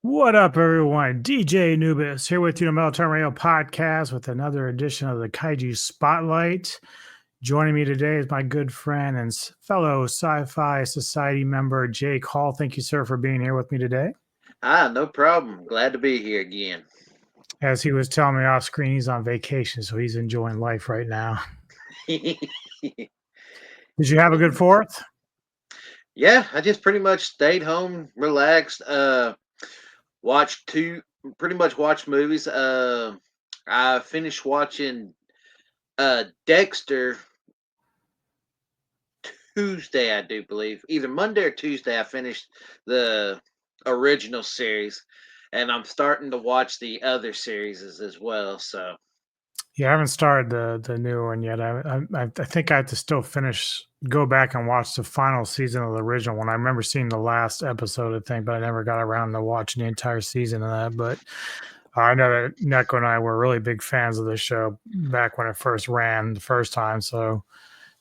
What up, everyone? DJ Nubis here with you on the Metal Term Radio podcast with another edition of the Kaiju Spotlight. Joining me today is my good friend and fellow Sci-Fi Society member, Jake Hall. Thank you, sir, for being here with me today. No problem. Glad to be here again. As he was telling me off screen, he's on vacation, so he's enjoying life right now. Did you have a good fourth? Yeah, I just pretty much stayed home, relaxed, watched pretty much watched movies. I finished watching Dexter Tuesday, I do believe. Either Monday or Tuesday I finished the original series, and I'm starting to watch the other series as well, so Yeah, I haven't started the new one yet. I think I have to still go back and watch the final season of the original one. I remember seeing the last episode, I think, but I never got around to watching the entire season of that. But I know that Neko and I were really big fans of the show back when it first ran the first time. So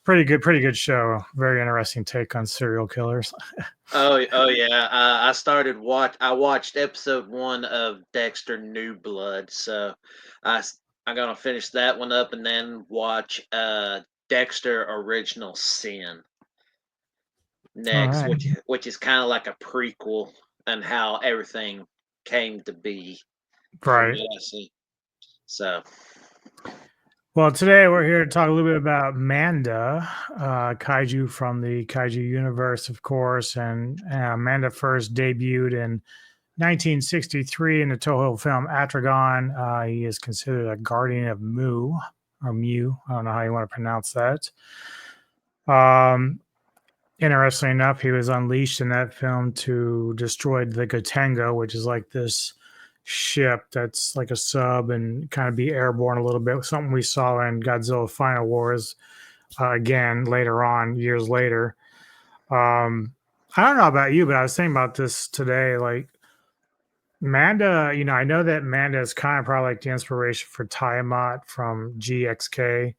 pretty good show. Very interesting take on serial killers. oh yeah. I watched episode 1 of Dexter New Blood, so I s- I'm gonna finish that one up and then watch Dexter Original Sin All next, right, which is kind of like a prequel and how everything came to be from right. what I see. So Well, today we're here to talk a little bit about Manda, kaiju from the kaiju universe, of course. And Manda first debuted in 1963 in the Toho film Atragon. He is considered a guardian of Mu, or Mu. I don't know how you want to pronounce that. Um, Interestingly enough, he was unleashed in that film to destroy the Gotengo, which is like this ship that's like a sub and kind of be airborne a little bit. Something we saw in Godzilla Final Wars again later on, years later. Um, I don't know about you, but I was thinking about this today. Like Manda, I know that Manda is kind of probably like the inspiration for Tiamat from GXK,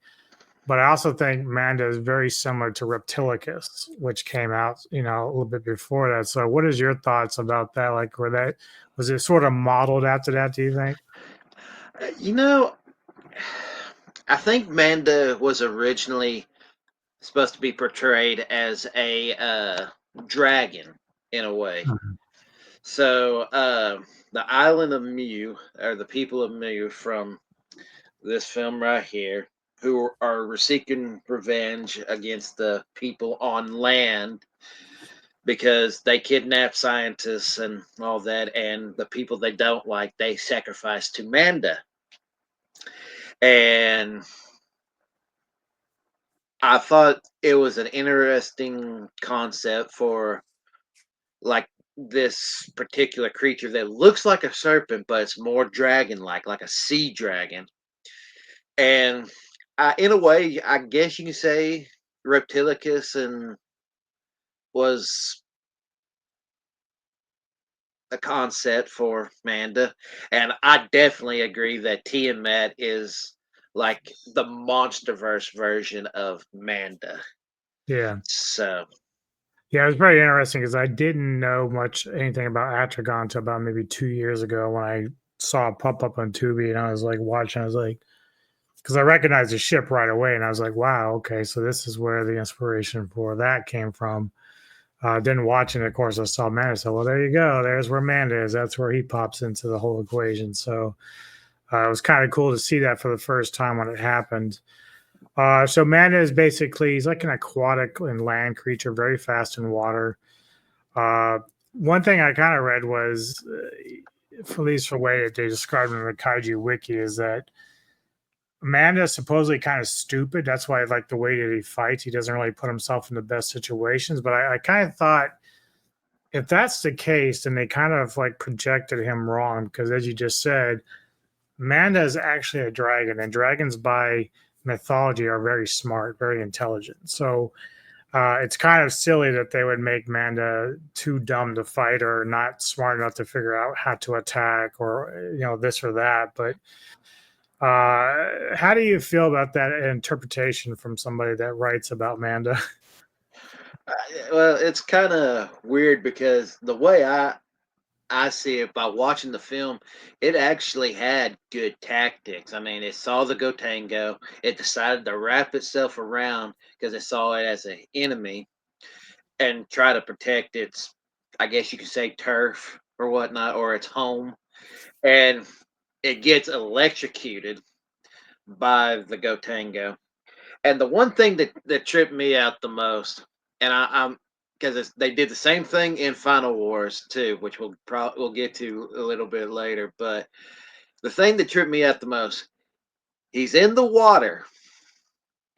but I also think Manda is very similar to Reptilicus, which came out, a little bit before that. So, what is your thoughts about that? Like, was it sort of modeled after that? Do you think? you know, I think Manda was originally supposed to be portrayed as a dragon in a way. Mhm. So the island of Mu, or the people of Mu from this film right here, who are seeking revenge against the people on land because they kidnap scientists and all that, and the people they don't like, they sacrifice to Manda. And I thought it was an interesting concept for like this particular creature that looks like a serpent, but it's more dragon like a sea dragon. And in a way, I guess you can say Reptilicus and was a concept for Manda. And I definitely agree that Tiamat is like the monsterverse version of Manda. Yeah. So Yeah, it was very interesting because I didn't know anything about Atragon until about maybe 2 years ago when I saw it pop up on Tubi and I was like watching. I was like, because I recognized the ship right away and I was like, wow, okay, so this is where the inspiration for that came from. Didn't watch it. Of course, I saw Manda. So, well, there you go. There's where Manda is. That's where he pops into the whole equation. So, it was kind of cool to see that for the first time when it happened. So Manda is basically he's like an aquatic and land creature, very fast in water. Uh, One thing I kind of read was, at least for the way that they described him in the Kaiju wiki, is that Manda is supposedly kind of stupid. That's why I like the way that he fights. He doesn't really put himself in the best situations. But I kind of thought if that's the case, then they kind of like projected him wrong because, as you just said, Manda is actually a dragon, and dragons by mythology are very smart, very intelligent. So it's kind of silly that they would make Manda too dumb to fight or not smart enough to figure out how to attack or this or that. But how do you feel about that interpretation from somebody that writes about Manda? well, it's kind of weird because the way I I see it by watching the film, it actually had good tactics. I mean, it saw the Gotango, it decided to wrap itself around because it saw it as an enemy and try to protect its, I guess you could say, turf or whatnot, or its home. And it gets electrocuted by the Gotango. And the one thing that tripped me out the most, and I'm because they did the same thing in Final Wars too, which we'll get to a little bit later. But the thing that tripped me out the most, he's in the water.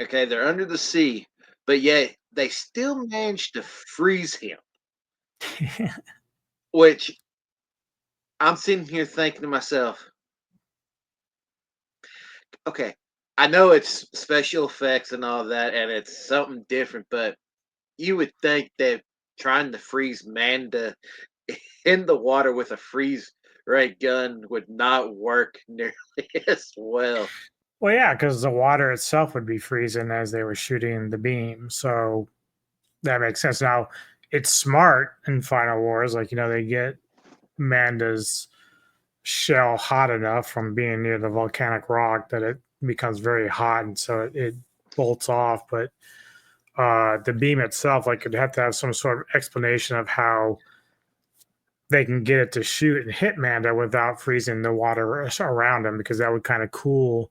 Okay, they're under the sea, but yet they still managed to freeze him. Which I'm sitting here thinking to myself, okay, I know it's special effects and all that, and it's something different, but you would think that trying to freeze Manda in the water with a freeze ray gun would not work nearly as well. Well, yeah, because the water itself would be freezing as they were shooting the beam. So that makes sense. Now, it's smart in Final Wars. Like, they get Manda's shell hot enough from being near the volcanic rock that it becomes very hot. And so it bolts off. But the beam itself, like, you'd have to have some sort of explanation of how they can get it to shoot and hit Manda without freezing the water around him, because that would kind of cool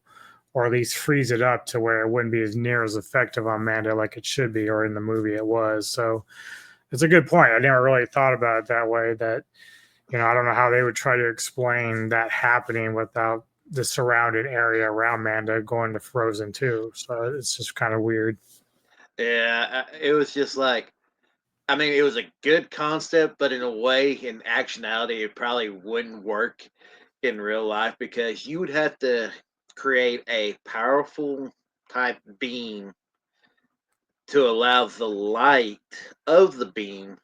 or at least freeze it up to where it wouldn't be as near as effective on Manda like it should be, or in the movie it was. So it's a good point. I never really thought about it that way. That, I don't know how they would try to explain that happening without the surrounding area around Manda going to frozen too. So it's just kind of weird. Yeah, it was just like, I mean, it was a good concept, but in a way, in actuality, it probably wouldn't work in real life because you would have to create a powerful type beam to allow the light of the beam,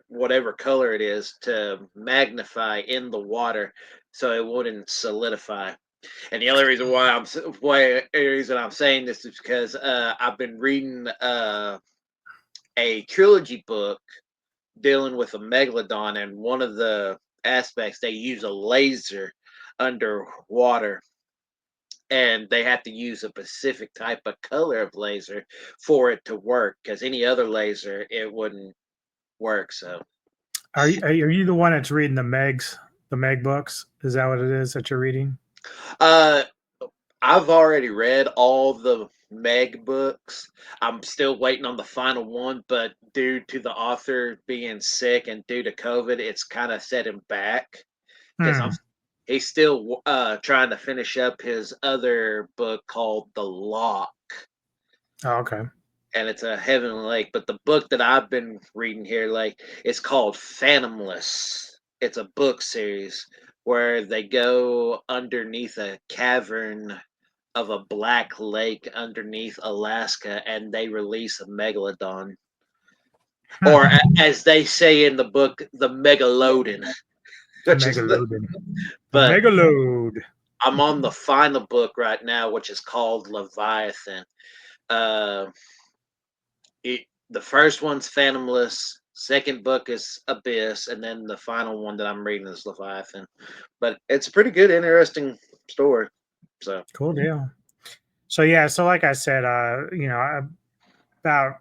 whatever color it is, to magnify in the water so it wouldn't solidify. And the only reason why the reason I'm saying this is because I've been reading a trilogy book dealing with a megalodon, and one of the aspects they use a laser underwater, and they have to use a specific type of color of laser for it to work. Because any other laser, it wouldn't work. So, Are you the one that's reading the Meg books? Is that what it is that you're reading? uh, I've already read all the Meg books. I'm still waiting on the final one, but due to the author being sick and due to COVID, it's kind of set him back because I'm Hmm. he's still trying to finish up his other book called The Lock, Oh, okay. and it's a Heaven Lake. But the book that I've been reading here, like, it's called Phantomless. It's a book series where they go underneath a cavern of a black lake underneath Alaska, and they release a megalodon, or Hmm. as they say in the book, the megalodon. The Which is the, Megalodon. The but Megalode. I'm on the final book right now, which is called Leviathan. Uh, the first one's Phantomless, second book is Abyss, and then the final one that I'm reading is Leviathan. But it's a pretty good, interesting story. So, Cool deal. So yeah, so like I said, about a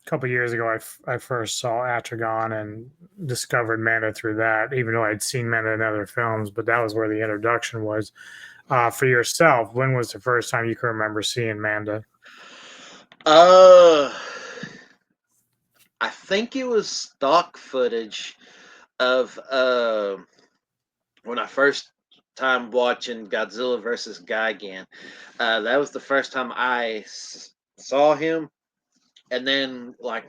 couple years ago, I first saw Atragon and discovered Manda through that. Even though I'd seen Manda in other films, but that was where the introduction was. For yourself, when was the first time you can remember seeing Manda? uh, I think it was stock footage of when I first time watching Godzilla versus Gigan. That was the first time saw him, and then like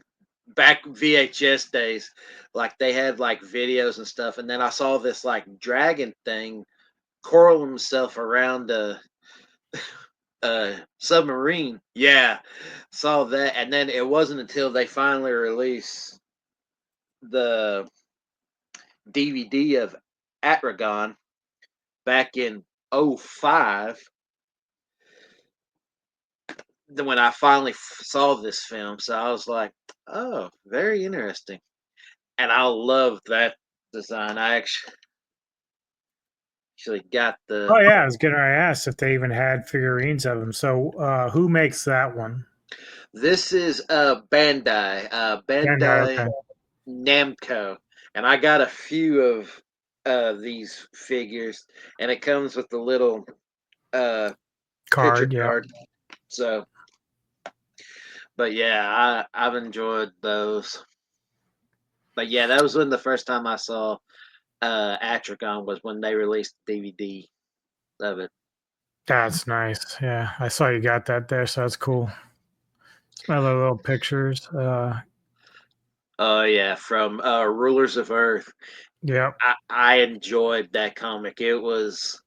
back VHS days, like they had like videos and stuff, and then I saw this like dragon thing coil himself around a submarine. Yeah, saw that, and then it wasn't until they finally released the DVD of Atragon back in '05 when I finally saw this film. So I was like, oh, very interesting. And I love that. design. I actually got Oh the. yeah, I was getting ready to ask if they even had figurines of them. So who makes that one? This is Bandai, Bandai. Bandai Okay. Namco, and I got a few of these figures, and it comes with the little uh picture Card. Yeah. card. So, but yeah, I've enjoyed those. But yeah, that was when the first time I saw Atragon was when they released the DVD of it. That's nice. Yeah, I saw you got that there, so that's cool. Some other little pictures. Oh yeah, from Rulers of Earth. Yep. I enjoyed that comic. It was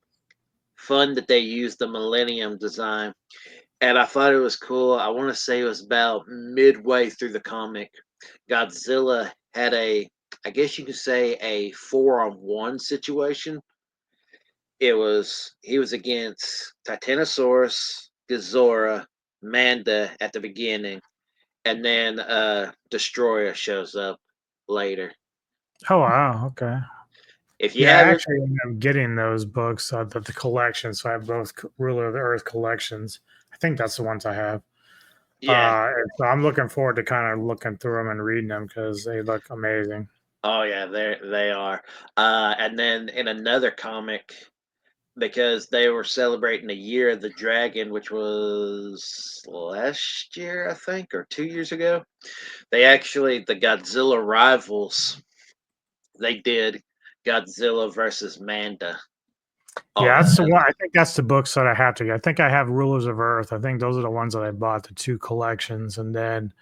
fun that they used the Millennium design, and I thought it was cool. I want to say it was about midway through the comic. Godzilla had I guess you could say, a 4-on-1 situation. He was against Titanosaurus, Ghidorah, Manda at the beginning, and then Destroyer shows up later. Oh wow. Okay. If you Yeah, I haven't, actually ended up getting those books, the collection. So I have both Ruler of the Earth collections. I think that's the ones I have. yeah, And so I'm looking forward to kind of looking through them and reading them because they look amazing. oh yeah, they are. And then in another comic, because they were celebrating the year of the dragon, which was last year, I think, or 2 years ago. They actually the Godzilla rivals. They did Godzilla versus Manda on Yeah, that's the that. one. I think that's the books that I have to get. I think I have Rulers of Earth. I think those are the ones that I bought, the two collections, and then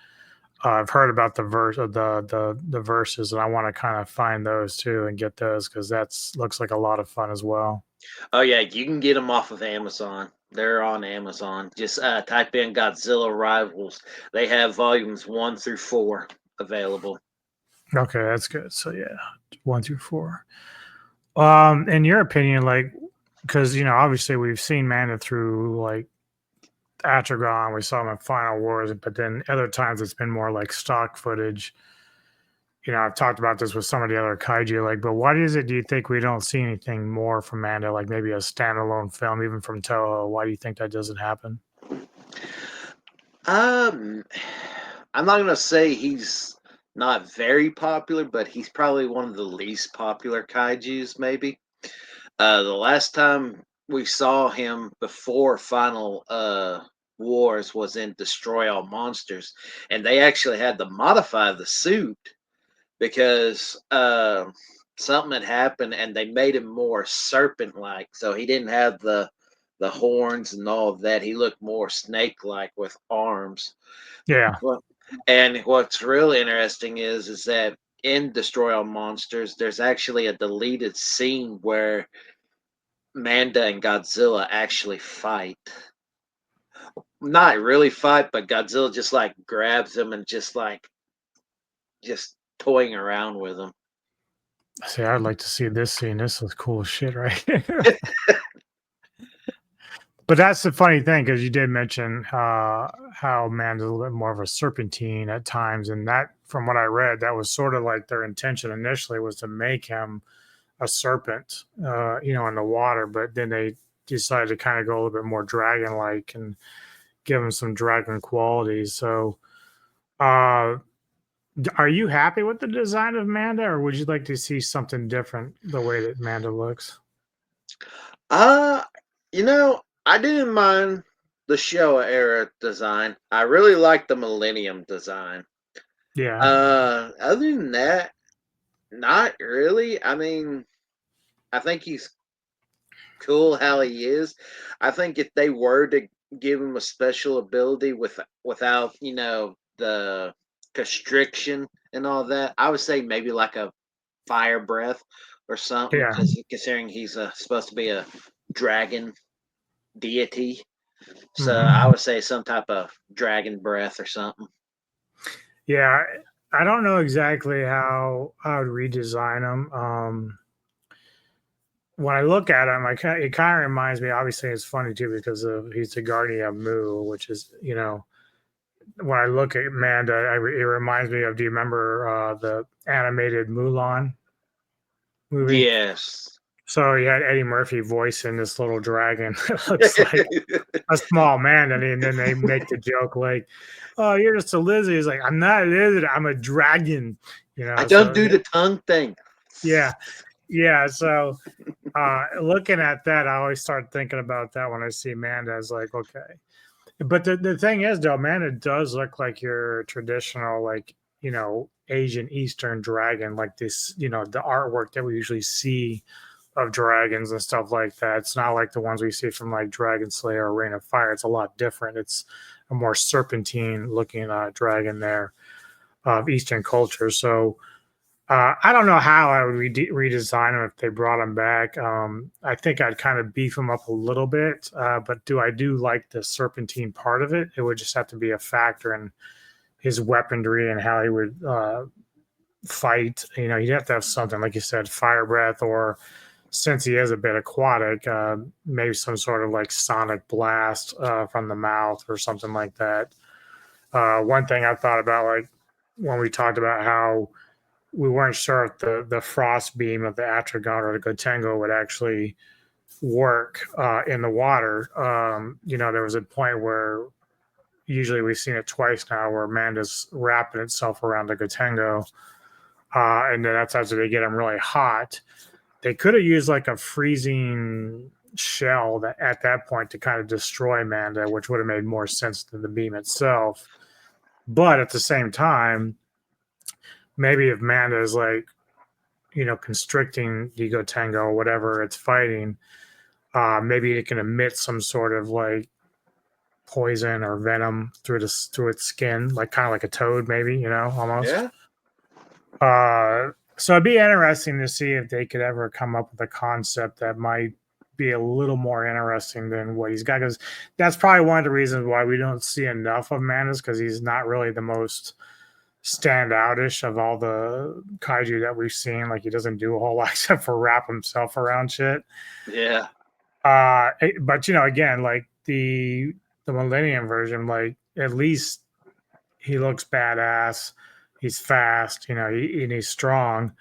I've heard about the verse of the verses, and I want to kind of find those too and get those because that's looks like a lot of fun as well. Oh yeah, you can get them off of Amazon. They're on Amazon. Just type in Godzilla rivals. They have volumes 1 through 4 available. Okay, that's good. So yeah, 1 through 4. In your opinion, like, because obviously we've seen Manda through like Atragon, we saw him in Final Wars, but then other times it's been more like stock footage. I've talked about this with some of the other kaiju, like, but what is it? Do you think we don't see anything more from Manda, like maybe a standalone film, even from Toho? Why do you think that doesn't happen? Um, I'm not gonna say he's not very popular, but he's probably one of the least popular kaiju's. Maybe the last time we saw him before Final Wars was in Destroy All Monsters, and they actually had to modify the suit because something had happened, and they made him more serpent-like, so he didn't have the horns and all of that. He looked more snake-like with arms. Yeah, Well, and what's really interesting is that in Destroy All Monsters, there's actually a deleted scene where Manda and Godzilla actually fight. Not really fight, but Godzilla just like grabs him and just toying around with him. see, I'd like to see this scene. This is cool as shit, right here. But that's the funny thing because you did mention how Manda's a little bit more of a serpentine at times, and that, from what I read, that was sort of like their intention initially was to make him a serpent, in the water, but then they decided to kind of go a little bit more dragon-like and give him some dragon qualities. So, uh, are you happy with the design of Manda, or would you like to see something different the way that Manda looks? Uh, I didn't mind the Showa era design. I really like the Millennium design. Yeah, Other than that, not really. I mean, I think he's cool how he is. I think if they were to give him a special ability without, the constriction and all that, I would say maybe like a fire breath or something, yeah. because considering he's supposed to be a dragon deity. So Hmm. I would say some type of dragon breath or something. Yeah, I don't know exactly how I would redesign them. When I look at him, it kind of reminds me. Obviously, it's funny too because he's the guardian of Mu, which is when I look at Manda, it reminds me of. Do you remember the animated Mulan? movie. Yes. So he had Eddie Murphy voicing this little dragon that looks like a small man, and then they make the joke like, "Oh, you're just a lizard." He's like, "I'm not a lizard. I'm a dragon." You I know. don't So do the tongue thing. yeah, yeah. So looking at that, I always start thinking about that when I see Manda. As like, okay, but the thing is, though, Manda does look like your traditional, like, Asian Eastern dragon, like this, the artwork that we usually see of dragons and stuff like that. It's not like the ones we see from like Dragon Slayer or Reign of Fire. It's a lot different. It's a more serpentine looking dragon there of Eastern culture. So I don't know how I would redesign them if they brought them back. I think I'd kind of beef them up a little bit, but I do like the serpentine part of it. It would just have to be a factor in his weaponry and how he would fight. You'd have to have something, like you said, fire breath, or since he is a bit aquatic, maybe some sort of like sonic blast from the mouth or something like that. One thing I thought about, like when we talked about how we weren't sure if the frost beam of the Atragon or the Gotengo would actually work in the water. There was a point where usually we've seen it twice now where Amanda's wrapping itself around the Gotengo, and then that's after they get them really hot. They could have used like a freezing shell that at that point to kind of destroy Manda, which would have made more sense than the beam itself. But at the same time, maybe if Manda is like, constricting the Gotengo or whatever it's fighting, maybe it can emit some sort of like poison or venom through its skin, like kind of like a toad, maybe, almost. Yeah. So it'd be interesting to see if they could ever come up with a concept that might be a little more interesting than what he's got. Because that's probably one of the reasons why we don't see enough of Manus, because he's not really the most standoutish of all the kaiju that we've seen. Like he doesn't do a whole lot except for wrap himself around shit. Yeah. But again, like the Millennium version, like at least he looks badass. He's fast, and he's strong.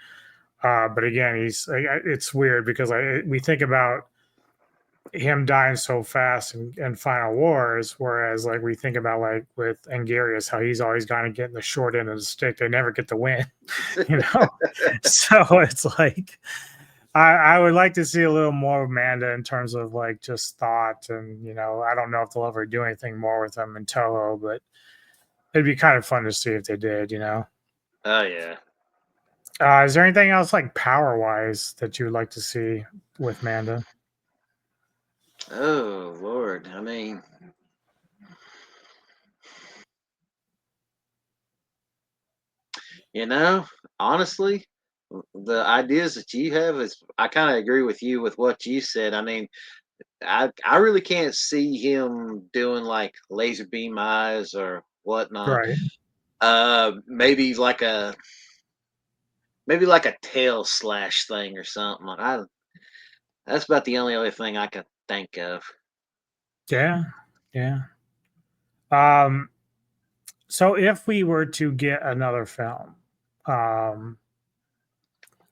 But again, it's weird because we think about him dying so fast in Final Wars, whereas like we think about like with Angarius, how he's always going to get in the short end of the stick. They never get the win, you know. So it's like I would like to see a little more of Manda in terms of like just thought, and I don't know if they'll ever do anything more with him in Toho, but it'd be kind of fun to see if they did. Oh yeah. Is there anything else like power wise that you would like to see with Manda? Oh Lord. I mean, you know, honestly, the ideas that you have is I kind of agree with you with what you said. I mean, I really can't see him doing like laser beam eyes or whatnot. Right. Maybe like a tail slash thing or something. That's about the only other thing I could think of. Yeah. Yeah. Um, so if we were to get another film, um,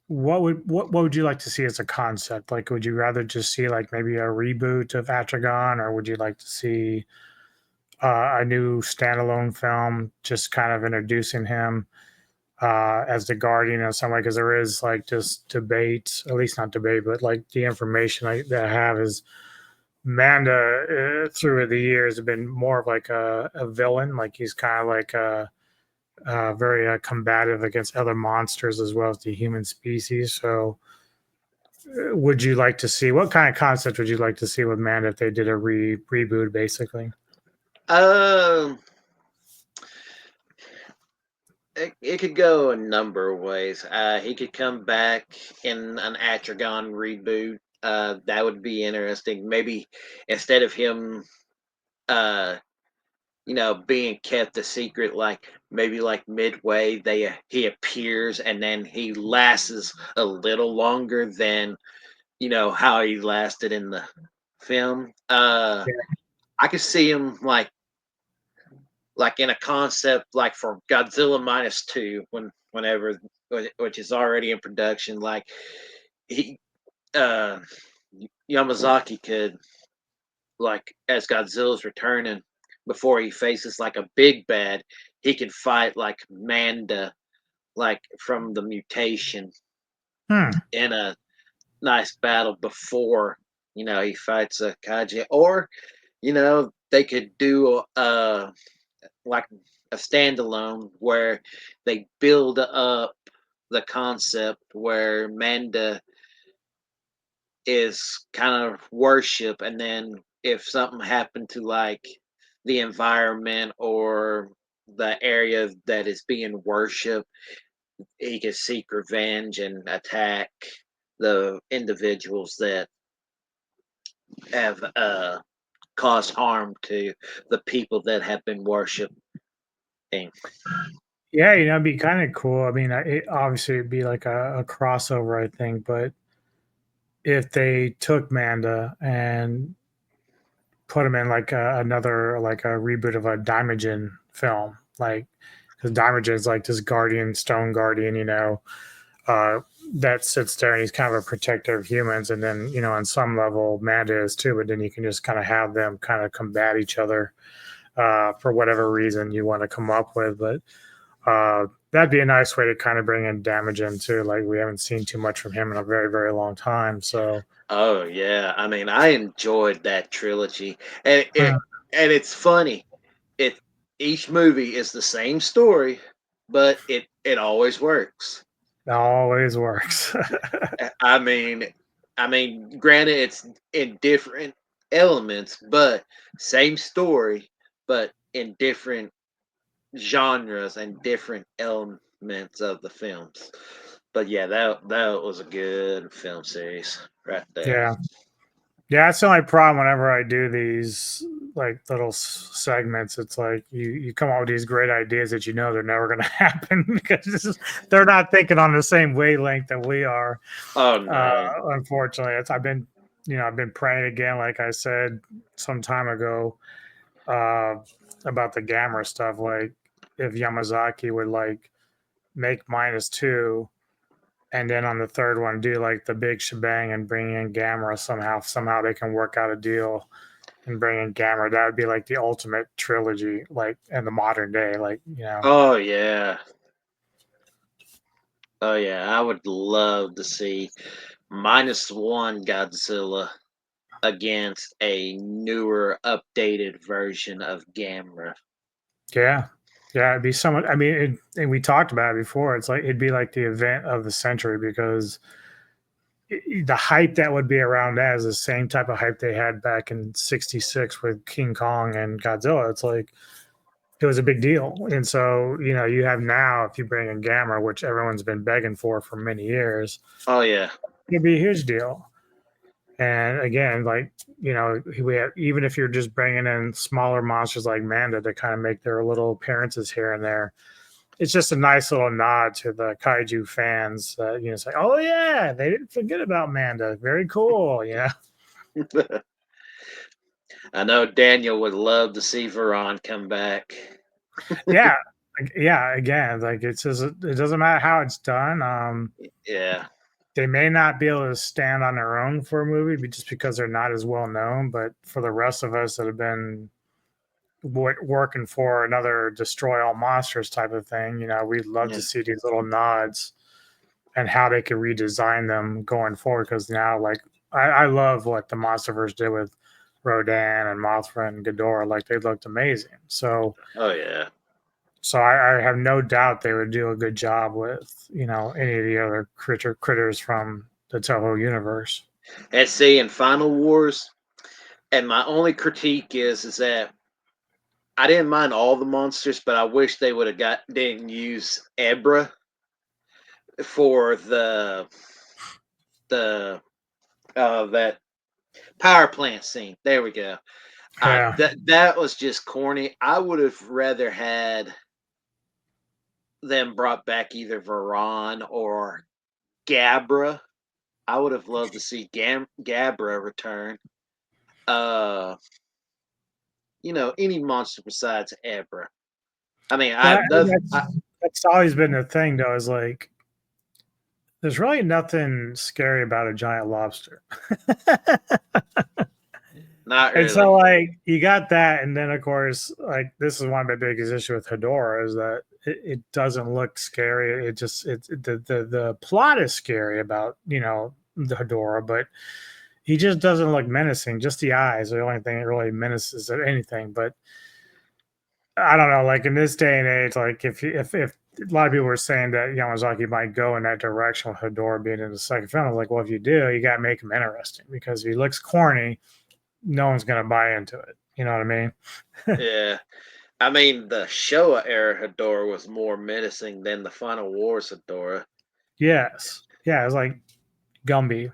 what would you like to see as a concept? Like, would you rather just see like maybe a reboot of Atragon, or would you like to see a new standalone film, just kind of introducing him as the guardian in some way? Because there is like just debate, at least not debate, but like the information that I have is Manda through the years have been more of like a villain. Like he's kind of like very combative against other monsters as well as the human species. So, would you like to see what kind of concept would you like to see with Manda if they did a reboot, basically? Um, it could go a number of ways. He could come back in an Atragon reboot. That would be interesting. Maybe instead of him, uh, being kept a secret, like maybe like midway, he appears and then he lasts a little longer than how he lasted in the film. Yeah. I could see him like in a concept like for Godzilla minus two whenever which is already in production. Like he uh Yamazaki could, like, as Godzilla's returning, before he faces like a big bad, he could fight like Manda, like from the mutation, Hmm. in a nice battle before, he fights a Kaiju. Or, they could do like a standalone where they build up the concept where Manda is kind of worship, and then if something happened to like the environment or the area that is being worshipped, he can seek revenge and attack the individuals that have caused harm to the people that have been worshiping. Yeah, it'd be kind of cool. I mean, it obviously it'd be like a crossover, I think. But if they took Manda and put him in like another like a reboot of a Daimajin film, like because Daimajin is like this guardian, stone guardian, uh, that sits there and he's kind of a protector of humans. And then on some level, Manda is too. But then you can just kind of have them kind of combat each other for whatever reason you want to come up with. But that'd be a nice way to kind of bring in damage into, like, we haven't seen too much from him in a very very long time. So Oh yeah, I mean, I enjoyed that trilogy, and hmm, it's funny. It Each movie is the same story, but it always works. that always works. I mean, granted, it's in different elements, but same story, but in different genres and different elements of the films. But yeah, that was a good film series right there. Yeah, yeah, that's the only problem whenever I do these like little segments. It's like you come up with these great ideas that they're never going to happen because they're not thinking on the same wavelength that we are. Oh uh no. Unfortunately, I've been praying again, like I said some time ago, uh, about the Gamera stuff. Like, if Yamazaki would like make -2, and then on the third one do like the big shebang and bring in Gamera somehow. Somehow they can work out a deal and bring in Gamera. That would be like the ultimate trilogy, like in the modern day. Oh yeah. Oh yeah. I would love to see -1 Godzilla against a newer, updated version of Gamera. Yeah. Yeah, it'd be somewhat. I mean, and we talked about it before. It's like it'd be like the event of the century because the hype that would be around that is the same type of hype they had back in '66 with King Kong and Godzilla. It's like it was a big deal. And so, you have now, if you bring in Gamma, which everyone's been begging for many years, Oh yeah. it'd be a huge deal. And again, like, we have, even if you're just bringing in smaller monsters like Manda to kind of make their little appearances here and there, it's just a nice little nod to the kaiju fans that, say, oh, yeah, they didn't forget about Manda. Very cool. Yeah. I know Daniel would love to see Veron come back. Yeah. Yeah. Again, like, it's just, it doesn't matter how it's done. Yeah. They may not be able to stand on their own for a movie just because they're not as well known. But for the rest of us that have been working for another destroy all monsters type of thing, we'd love to Yeah. see these little nods and how they could redesign them going forward. Because now, like, I love what the MonsterVerse did with Rodan and Mothra and Ghidorah. Like, they looked amazing. Oh yeah. So I have no doubt they would do a good job with any of the other critters from the Toho universe. And see, in Final Wars, and my only critique is that I didn't mind all the monsters, but I wish they would have didn't use Ebra for the that power plant scene. There we go. Yeah, That was just corny. I would have rather had them brought back either Varan or Gabra. I would have loved to see Gabra return. Uh, any monster besides Abra. I mean, well, I've nothing. that's always been the thing, though. Is like there's really nothing scary about a giant lobster. Not And really. so, like, you got that, and then of course, like, this is one of my biggest issue with Hedora is that it doesn't look scary. It just the plot is scary about the Hedora, but he just doesn't look menacing. Just the eyes are the only thing that really menaces anything. But I don't know, like in this day and age, like if a lot of people were saying that Yamazaki might go in that direction with Hedora being in the second film, I was like, well, if you do, you got to make him interesting because if he looks corny, no one's gonna buy into it. You know what I mean? Yeah. I mean, the Showa era Hedora was more menacing than the Final Wars Hedora. Yes. Yeah, it's like Gumby.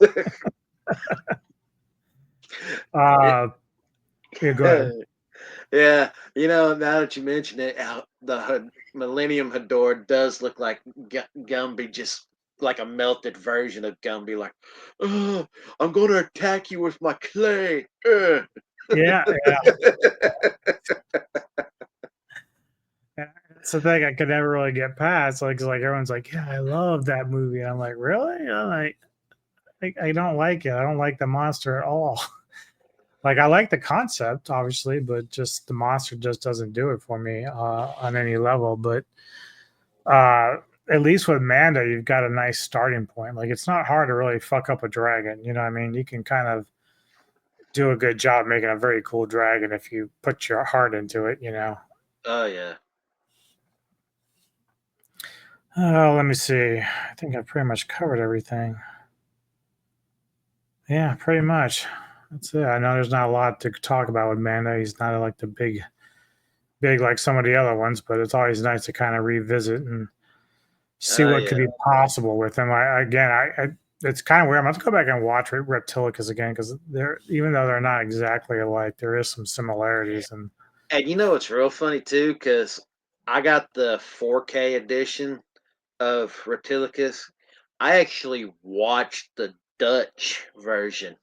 It- Uh yeah, go ahead. yeah, now that you mention it, the Millennium Hedora does look like Gumby, just like a melted version of Gumby. Like, "Ugh, I'm going to attack you with my clay." Ugh." Yeah, yeah. That's the thing I could never really get past. Like, 'cause, like everyone's like, yeah, I love that movie. And I'm like, really? I'm like, I don't like it. I don't like the monster at all. Like, I like the concept, obviously, but just the monster just doesn't do it for me on any level. But uh, at least with Manda, you've got a nice starting point. Like, it's not hard to really fuck up a dragon. You know what I mean? You can kind of do a good job making a very cool dragon if you put your heart into it. Oh yeah. Let me see. I think I pretty much covered everything. Yeah, pretty much. That's it. I know there's not a lot to talk about with Manda. He's not like the big like some of the other ones, but it's always nice to kind of revisit and see Oh what could yeah. be possible with him. I it's kind of weird. I'm going to go back and watch Reptilicus again because they're even though they're not exactly alike, there is some similarities. And And it's real funny too, because I got the 4K edition of Reptilicus. I actually watched the Dutch version,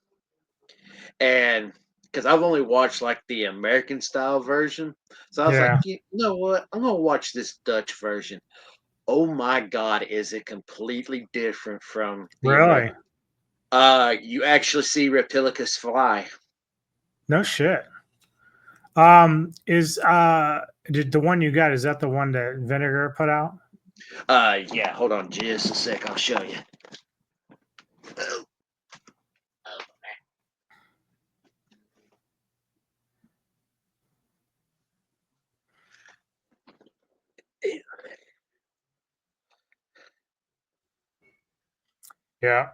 and because I've only watched like the American style version, so I was like, yeah, you know what? I'm gonna watch this Dutch version. Oh my God, is it completely different from the really, American? You actually see Reptilicus fly. no shit. Is did the one you got is that the one that Vinegar put out? Yeah. Hold on, just a sec. I'll show you. Yeah.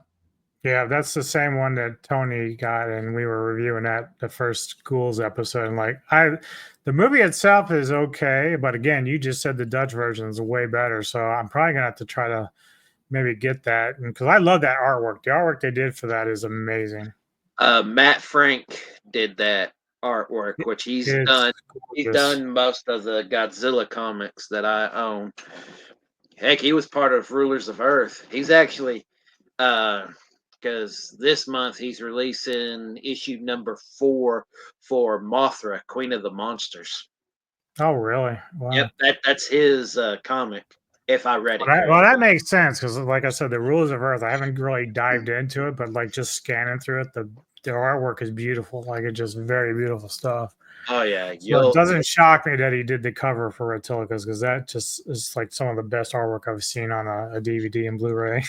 Yeah, that's the same one that Tony got, and we were reviewing that the first schools episode. And the movie itself is okay, but again, you just said the Dutch version is way better, so I'm probably gonna have to try to maybe get that, and because I love that artwork. The artwork they did for that is amazing. Matt Frank did that artwork, It- which he's It's done. He's gorgeous. done most of the Godzilla comics that I own. Heck, he was part of Rulers of Earth. He's actually because this month he's releasing issue number 4 for Mothra, Queen of the Monsters. Oh, really? Yep, Wow. that's his comic. If I read it Well, that correctly. makes sense because, like I said, the Rules of Earth. I haven't really dived into it, but like just scanning through it, the artwork is beautiful. Like it's just very beautiful stuff. Oh yeah, So it doesn't shock me that he did the cover for Reptilicus because that just is like some of the best artwork I've seen on a DVD and Blu-ray.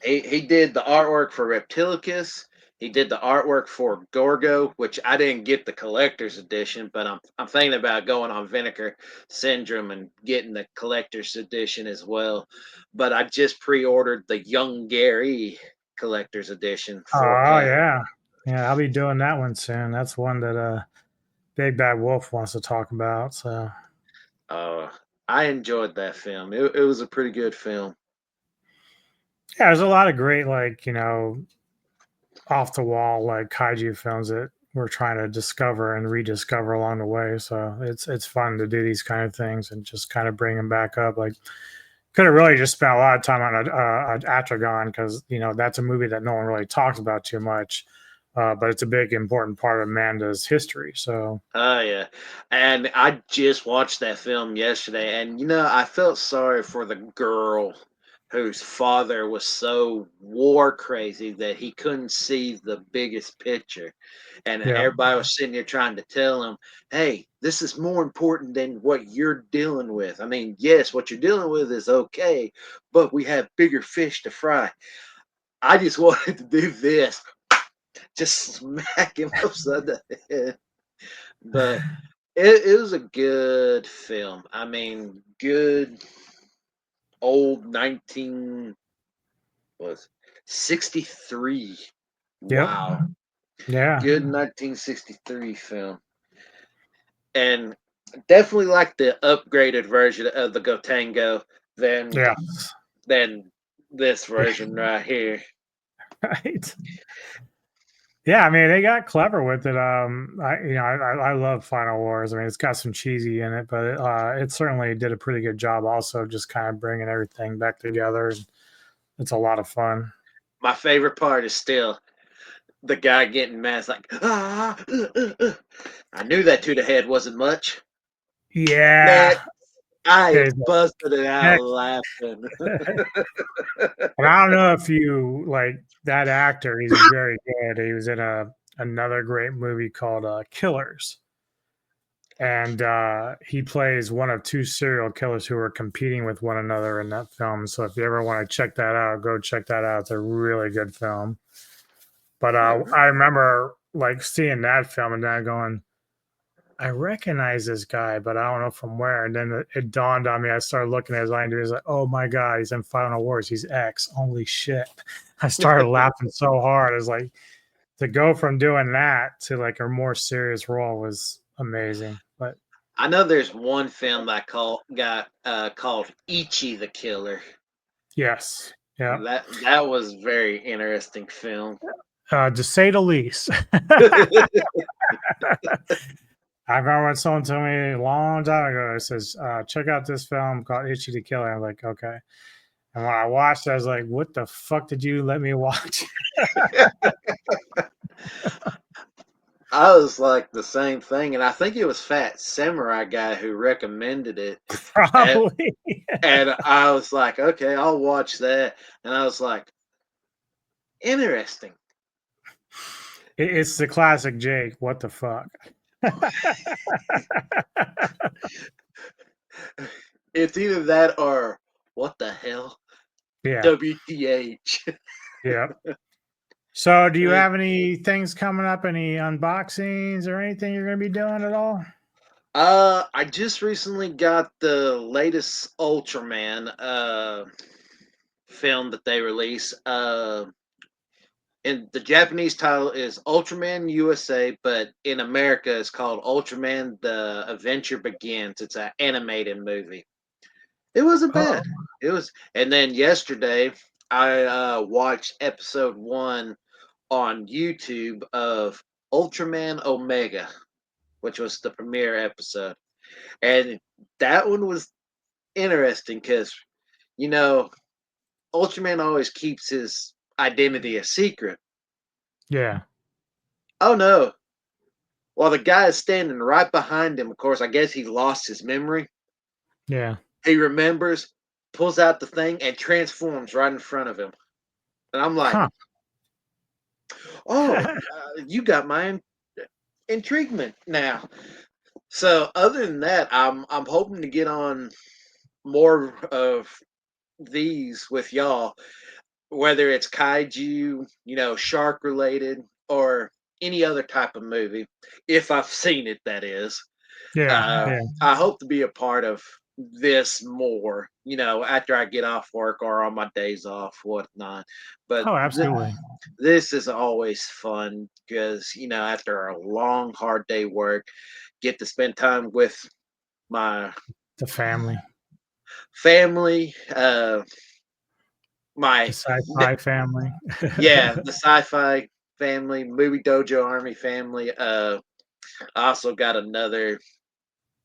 he did the artwork for Reptilicus. He did the artwork for Gorgo, which I didn't get the collector's edition, but I'm thinking about going on Vinegar Syndrome and getting the collector's edition as well. But I just pre-ordered the Young Gary collector's edition Oh 4K. yeah, yeah. I'll be doing that one soon. That's one that Big Bad Wolf wants to talk about. So Uh, I enjoyed that film. It was a pretty good film. yeah, there's a lot of great off the wall like kaiju films that we're trying to discover and rediscover along the way. So it's fun to do these kind of things and just kind of bring them back up. Like could have really just spent a lot of time on a Atragon because that's a movie that no one really talks about too much, but it's a big important part of Amanda's history. So Oh yeah, and I just watched that film yesterday, and I felt sorry for the girl whose father was so war crazy that he couldn't see the biggest picture. And Yep. everybody was sitting there trying to tell him, hey, this is more important than what you're dealing with. I mean, yes, what you're dealing with is okay, but we have bigger fish to fry. I just wanted to do this, just smack him upside the head. But it was a good film. I mean, good old 19 was 63. Yep. Wow. Yeah. Good 1963 film. And definitely like the upgraded version of the Gotango than Yeah. than this version right here. Right. Yeah, I mean, they got clever with it. I love Final Wars. I mean, it's got some cheesy in it, but it certainly did a pretty good job. Also, just kind of bringing everything back together. It's a lot of fun. My favorite part is still the guy getting mad. It's like, I knew that to the head wasn't much. Yeah, Next, I there's busted it out next, laughing. and I don't know if you like that actor. He's very good. He was in another great movie called Killers, and he plays one of two serial killers who are competing with one another in that film. So if you ever want to check that out, go check that out. It's a really good film. But Hmm. I remember like seeing that film and then going, I recognize this guy, but I don't know from where. And then it dawned on me. I started looking at his IMDb. Like, oh my god, he's in Final Wars. He's X. Holy shit! I started laughing so hard. I was like, to go from doing that to like a more serious role was amazing. But I know there's one film that I got called Ichi the Killer. yes, yeah, That was very interesting film. to say the least. I remember when someone told me a long time ago. It says, "Check out this film called Itchy the Killer." I'm like, okay. And when I watched it, I was like, "What the fuck did you let me watch?" I was like the same thing, and I think it was Fat Samurai guy who recommended it, and, Probably. and I was like, okay, I'll watch that, and I was like, interesting. It's the classic Jake. What the fuck? It's either that or what the hell, Yeah. WTH. Yeah. So, do you have any things coming up? Any unboxings or anything you're going to be doing at all? I just recently got the latest Ultraman film that they released. And the Japanese title is Ultraman USA, but in America it's called Ultraman The Adventure Begins. It's an animated movie. It wasn't bad. Oh, It was, and then yesterday I watched episode one on YouTube of Ultraman Omega, which was the premiere episode, and that one was interesting because you know Ultraman always keeps his identity a secret. yeah. Oh no, while the guy is standing right behind him, of course, I guess he lost his memory. Yeah. He remembers, pulls out the thing, and transforms right in front of him. And I'm like, Huh. oh, you got my intriguement now. So other than that, I'm hoping to get on more of these with y'all, whether it's kaiju, shark related, or any other type of movie, if I've seen it, that is. Yeah. Yeah. I hope to be a part of this more, after I get off work or on my days off, whatnot. But Oh, absolutely. this is always fun because, after a long, hard day work, get to spend time with my The family, family, the my, sci-fi family. yeah, the sci fi family, movie dojo army family. I also got another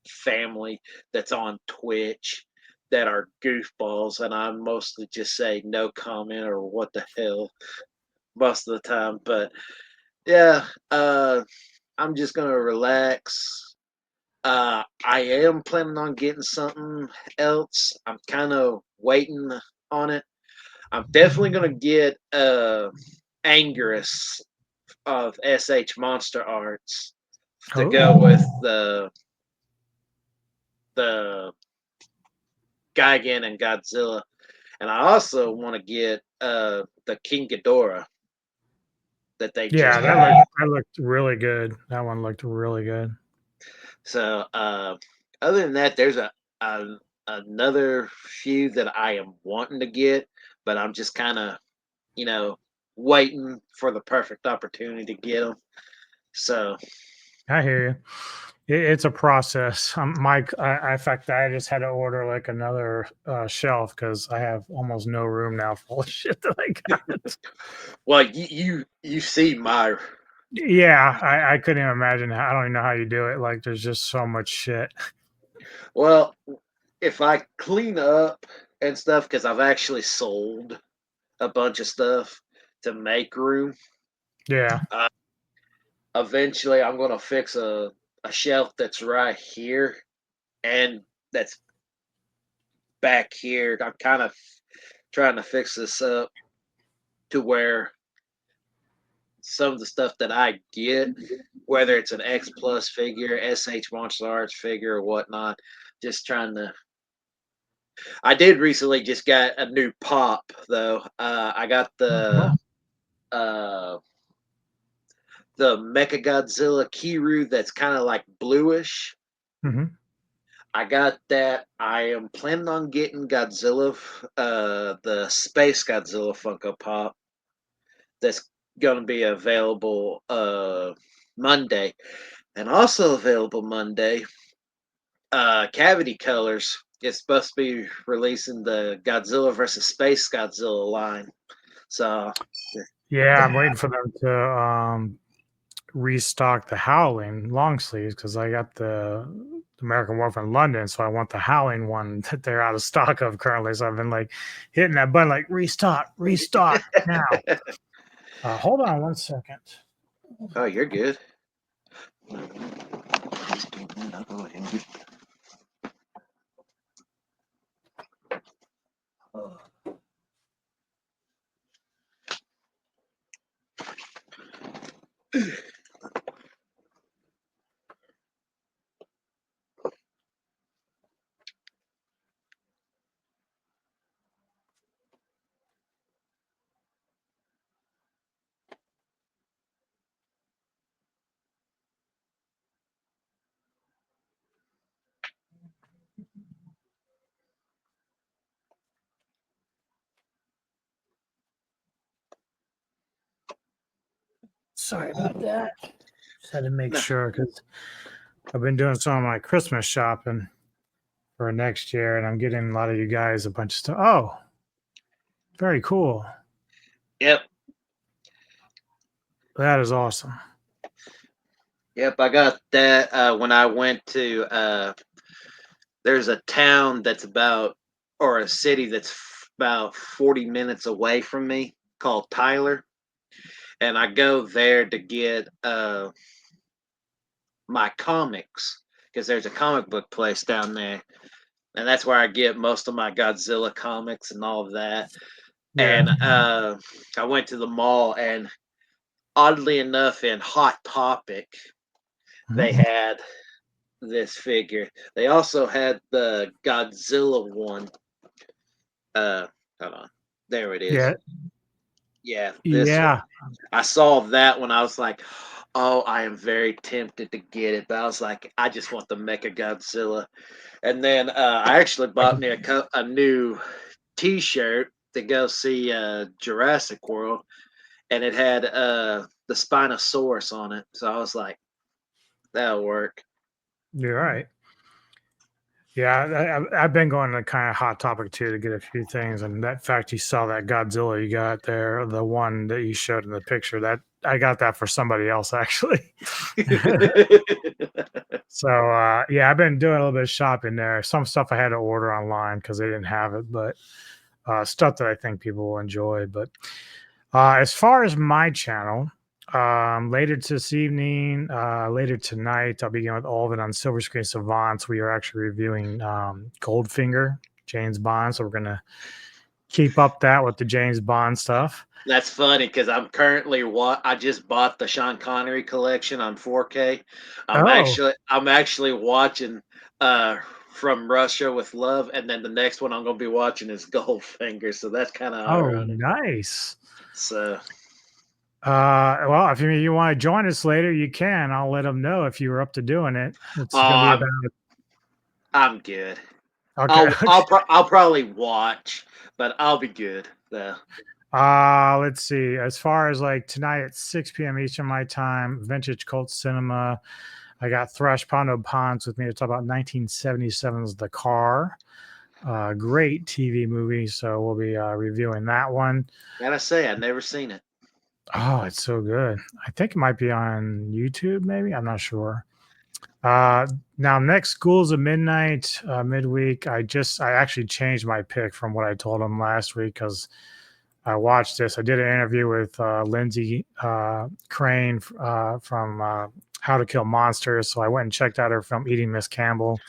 family that's on Twitch that are goofballs, and I mostly just say no comment or what the hell most of the time. But yeah, I'm just gonna relax. I am planning on getting something else. I'm kind of waiting on it. I'm definitely gonna get Angerus of SH Monster Arts to go with Oh, the Gigan and Godzilla, and I also want to get the King Ghidorah that they yeah, just had. that looked really good. That one looked really good. So other than that, there's a another few that I am wanting to get, but I'm just kind of you know waiting for the perfect opportunity to get them. So I hear you. It's a process. Mike, in fact, I just had to order like another shelf because I have almost no room now for all the shit that I got. well, you see my Yeah, I couldn't even imagine how, I don't even know how you do it. Like, there's just so much shit. well, if I clean up and stuff because I've actually sold a bunch of stuff to make room. Yeah. Uh, Eventually, I'm gonna fix a shelf that's right here and that's back here. I'm kind of trying to fix this up to where some of the stuff that I get, whether it's an X Plus figure, SH Martial Arts figure, or whatnot, just trying to. I did recently just got a new pop though. I got Well, uh, the Mecha Godzilla Kiru that's kind of like bluish. hmm I got that. I am planning on getting Godzilla, the Space Godzilla Funko Pop that's going to be available Monday, and also available Monday. Cavity Colors is supposed to be releasing the Godzilla versus Space Godzilla line. So yeah, I'm waiting for them to restock the Howling long sleeves because I got the American Wolf in London, so I want the Howling one that they're out of stock of currently. So I've been like hitting that button, like restock now. Hold on one second. oh, you're good. Sorry about that. Just had to make No, sure because I've been doing some of my Christmas shopping for next year, and I'm getting a lot of you guys a bunch of stuff. Oh, very cool. yep, That is awesome. yep. I got that when I went to. There's a town that's about, or a city that's about 40 minutes away from me called Tyler, and I go there to get my comics because there's a comic book place down there, and that's where I get most of my Godzilla comics and all of that. Yeah. And I went to the mall, and oddly enough, in Hot Topic, they Mhm. had this figure. They also had the Godzilla one. Uh, Hold on, there it is. Yeah. Yeah, this one. Yeah. I saw that when I was like, oh, I am very tempted to get it, but I was like, I just want the Mecha Godzilla. And then I actually bought me a new T-shirt to go see Jurassic World, and it had the Spinosaurus on it. So I was like, that'll work. You're right. Yeah, I've been going to kind of Hot Topic too to get a few things, and that fact you saw that Godzilla you got there, the one that you showed in the picture, that I got that for somebody else actually. So yeah, I've been doing a little bit of shopping there. Some stuff I had to order online because they didn't have it, but stuff that I think people will enjoy. But as far as my channel, later this evening, later tonight, I'll begin with all of it on Silver Screen Savants. We are actually reviewing Goldfinger, James Bond. So we're going to keep up that with the James Bond stuff. That's funny because I'm currently I just bought the Sean Connery collection on 4K. Oh, I'm actually watching From Russia with Love, and then the next one I'm gonna be watching is Goldfinger. So that's kind of oh, ironic. nice. So Well, if you want to join us later, you can. I'll let them know if you were up to doing it. oh, It's gonna be about I'm good. okay. Okay. I'll probably watch, but I'll be good. So Let's see. As far as like tonight at 6 p.m. Eastern my time, Vintage Cult Cinema. I got Thrush Pondo Ponds with me to talk about 1977's The Car. Great TV movie. So we'll be reviewing that one. gotta say, I've never seen it. Oh, it's so good. I think it might be on YouTube, maybe. I'm not sure. Uh, Now next Schools of Midnight, midweek. I actually changed my pick from what I told them last week because I watched this. I did an interview with Lindsay Crane from How to Kill Monsters. So I went and checked out her film Eating Miss Campbell.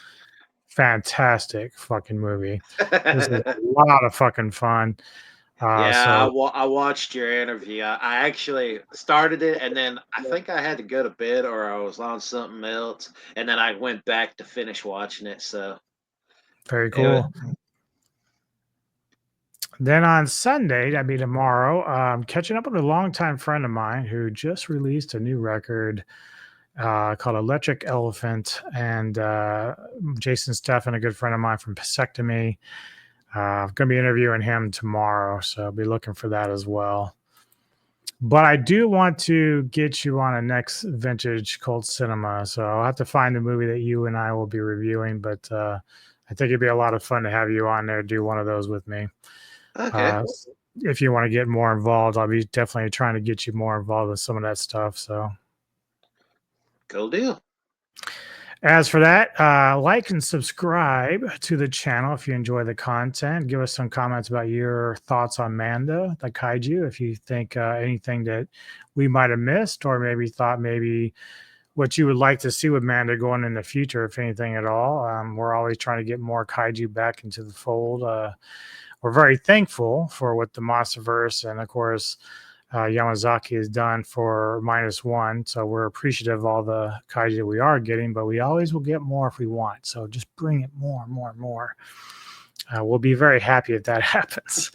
Fantastic fucking movie. This is a lot of fucking fun. Yeah, So I watched your interview. I actually started it, and then I think I had to go to bed or I was on something else, and then I went back to finish watching it. So very it was, cool. Then on Sunday, that'd be tomorrow, catching up with a longtime friend of mine who just released a new record called Electric Elephant. And Jason Steffen, a good friend of mine from Pisectomy. I'm going to be interviewing him tomorrow. So I'll be looking for that as well. But I do want to get you on a next Vintage Cult Cinema. So I'll have to find the movie that you and I will be reviewing. But I think it'd be a lot of fun to have you on there, do one of those with me. okay. Uh, if you want to get more involved, I'll be definitely trying to get you more involved with some of that stuff. So, Cool deal. as for that, like and subscribe to the channel if you enjoy the content. Give us some comments about your thoughts on Manda, the Kaiju. If you think anything that we might have missed, or maybe thought maybe what you would like to see with Manda going in the future, if anything at all. We're always trying to get more Kaiju back into the fold. We're very thankful for what the Monsterverse and, of course, Yamazaki has done for -1. So we're appreciative of all the kaiju we are getting, but we always will get more if we want. So just bring it more and more and more. We'll be very happy if that happens.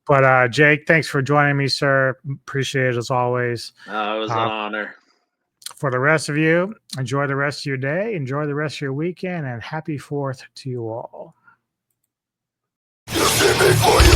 But Jake, thanks for joining me, sir. Appreciate it as always. It was an honor. For the rest of you, enjoy the rest of your day, enjoy the rest of your weekend, and happy 4th to you all. You see me for you.